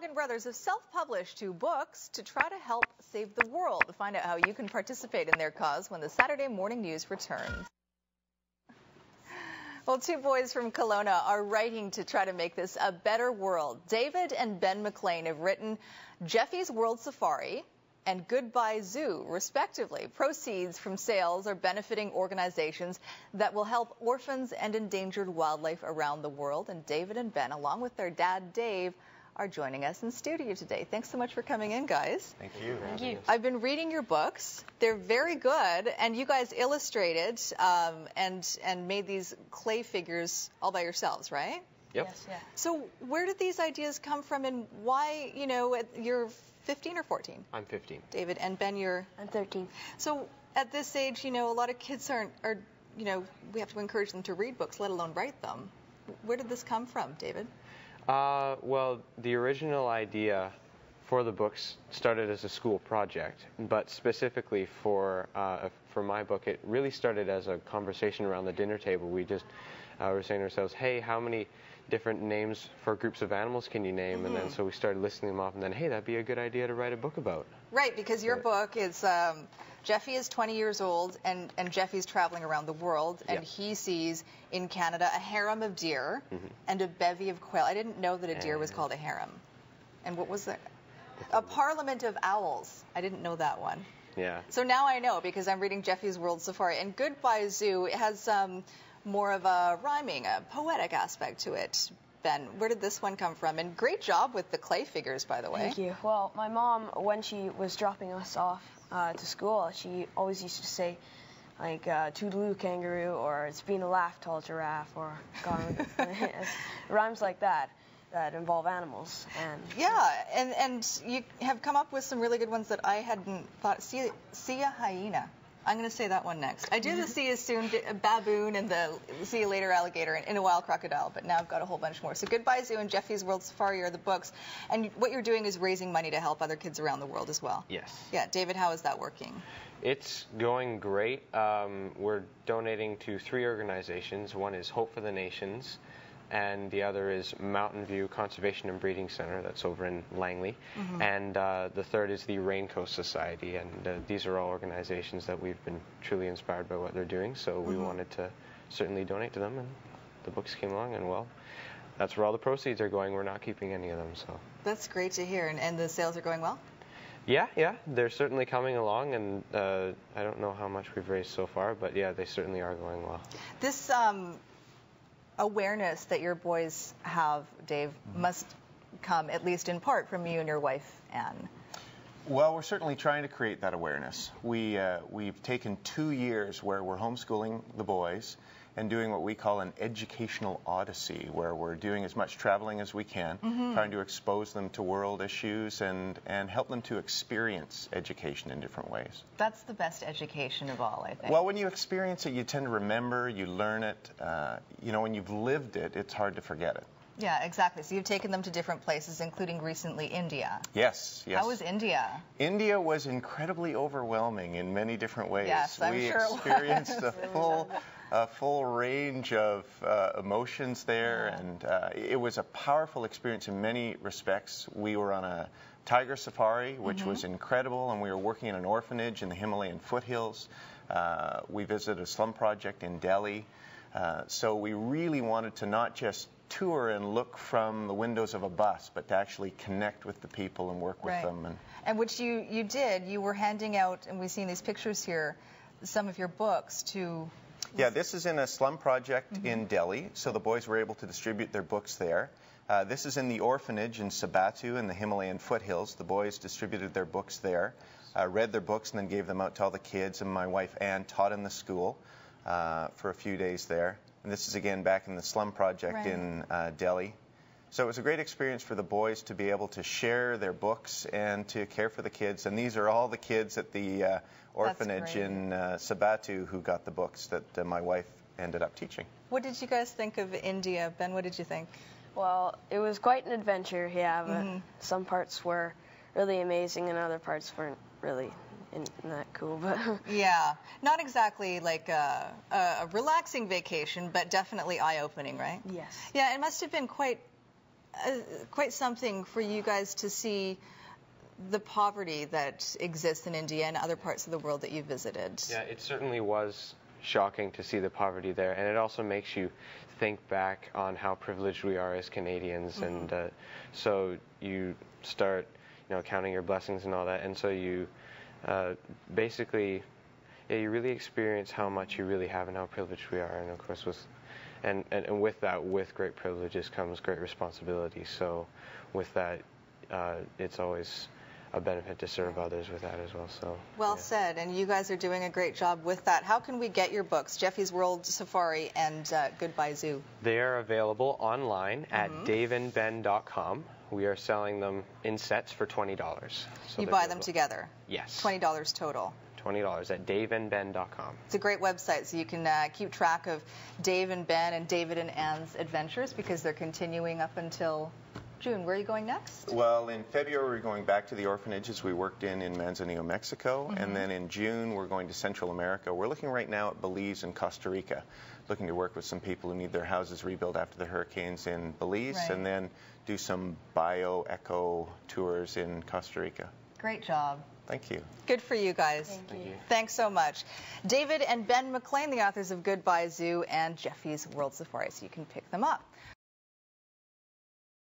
Logan brothers have self-published 2 books to try to help save the world. To find out how you can participate in their cause when the Saturday morning news returns. Well, 2 boys from Kelowna are writing to try to make this a better world. David and Ben McLean have written Jeffy's World Safari and Goodbye Zoo, respectively. Proceeds from sales are benefiting organizations that will help orphans and endangered wildlife around the world. And David and Ben, along with their dad, Dave, are joining us in studio today. Thanks so much for coming in, guys. Thank you. Thank you. I've been reading your books. They're very good, and you guys illustrated and made these clay figures all by yourselves, right? Yep. Yes, yeah. So where did these ideas come from, and why, you're 15 or 14? I'm 15. David, and Ben, you're? I'm 13. So at this age, a lot of kids we have to encourage them to read books, let alone write them. Where did this come from, David? Well, the original idea for the books started as a school project, but specifically for my book, it really started as a conversation around the dinner table. We just were saying to ourselves, hey, how many different names for groups of animals can you name? And then so we started listing them off, and then, hey, that'd be a good idea to write a book about. Right, because your book is, Jeffy is 20 years old, and Jeffy's traveling around the world, and he sees in Canada a harem of deer and a bevy of quail. I didn't know that a deer was called a harem. And what was that? A parliament of owls. I didn't know that one. Yeah. So now I know, because I'm reading Jeffy's World Safari. And Goodbye Zoo, it has more of a rhyming, a poetic aspect to it. Ben, where did this one come from? And great job with the clay figures, by the way. Thank you. Well, my mom, when she was dropping us off to school, she always used to say, like, toodaloo kangaroo, or it's been a laugh, tall giraffe, or rhymes like that involve animals. And yeah, and you have come up with some really good ones that I hadn't thought. See a hyena. I'm going to say that one next. I do the see you soon baboon and the see you later alligator and in a wild crocodile, but now I've got a whole bunch more. So Goodbye Zoo and Jeffy's World Safari are the books, and what you're doing is raising money to help other kids around the world as well. Yes. Yeah, David, how is that working? It's going great. We're donating to 3 organizations. One is Hope for the Nations, and the other is Mountain View Conservation and Breeding Center, that's over in Langley, and the third is the Raincoast Society, and these are all organizations that we've been truly inspired by what they're doing, so we wanted to certainly donate to them, and the books came along, and well, that's where all the proceeds are going. We're not keeping any of them, so. That's great to hear, and the sales are going well? Yeah, they're certainly coming along, and I don't know how much we've raised so far, but yeah, they certainly are going well. This awareness that your boys have, Dave, must come, at least in part, from you and your wife, Anne. Well, we're certainly trying to create that awareness. We've taken 2 years where we're homeschooling the boys and doing what we call an educational odyssey, where we're doing as much traveling as we can, trying to expose them to world issues and help them to experience education in different ways. That's the best education of all, I think. Well, when you experience it, you tend to remember, you learn it. When you've lived it, it's hard to forget it. Yeah, exactly. So you've taken them to different places, including recently India. Yes. How was India? India was incredibly overwhelming in many different ways. Yes, I'm sure it was. We experienced a full range of emotions there, and it was a powerful experience in many respects. We were on a tiger safari, which was incredible, and we were working in an orphanage in the Himalayan foothills. We visited a slum project in Delhi. So we really wanted to not just tour and look from the windows of a bus, but to actually connect with the people and work with them. And which you did. You were handing out, and we've seen these pictures here, some of your books to... Yeah, this is in a slum project in Delhi, so the boys were able to distribute their books there. This is in the orphanage in Sabatu in the Himalayan foothills. The boys distributed their books there, read their books, and then gave them out to all the kids, and my wife Anne taught in the school for a few days there. And this is again back in the slum project in Delhi. So it was a great experience for the boys to be able to share their books and to care for the kids. And these are all the kids at the orphanage in Sabatu who got the books that my wife ended up teaching. What did you guys think of India? Ben, what did you think? Well, it was quite an adventure, yeah, but some parts were really amazing and other parts weren't really not cool, but yeah, not exactly like a relaxing vacation, but definitely eye-opening, right? Yes. Yeah, it must have been quite quite something for you guys to see the poverty that exists in India and other parts of the world that you visited. Yeah, it certainly was shocking to see the poverty there, and it also makes you think back on how privileged we are as Canadians, and so you start, counting your blessings and all that, and so you basically, you really experience how much you really have and how privileged we are, and of course and with that, with great privileges comes great responsibility. So with that, it's always a benefit to serve others with that as well. So well said, and you guys are doing a great job with that. How can we get your books, Jeffy's World Safari and Goodbye Zoo? They are available online at daveandben.com. We are selling them in sets for $20. So you buy them together? Yes. $20 total. $20 at daveandben.com. It's a great website, so you can keep track of Dave and Ben and David and Anne's adventures, because they're continuing up until June. Where are you going next? Well, in February, we're going back to the orphanages we worked in Manzanillo, Mexico. And then in June, we're going to Central America. We're looking right now at Belize and Costa Rica, looking to work with some people who need their houses rebuilt after the hurricanes in Belize, and then do some bio-eco tours in Costa Rica. Great job. Thank you. Good for you guys. Thank you. Thanks so much. David and Ben McLean, the authors of Goodbye Zoo and Jeffy's World Safari, so you can pick them up.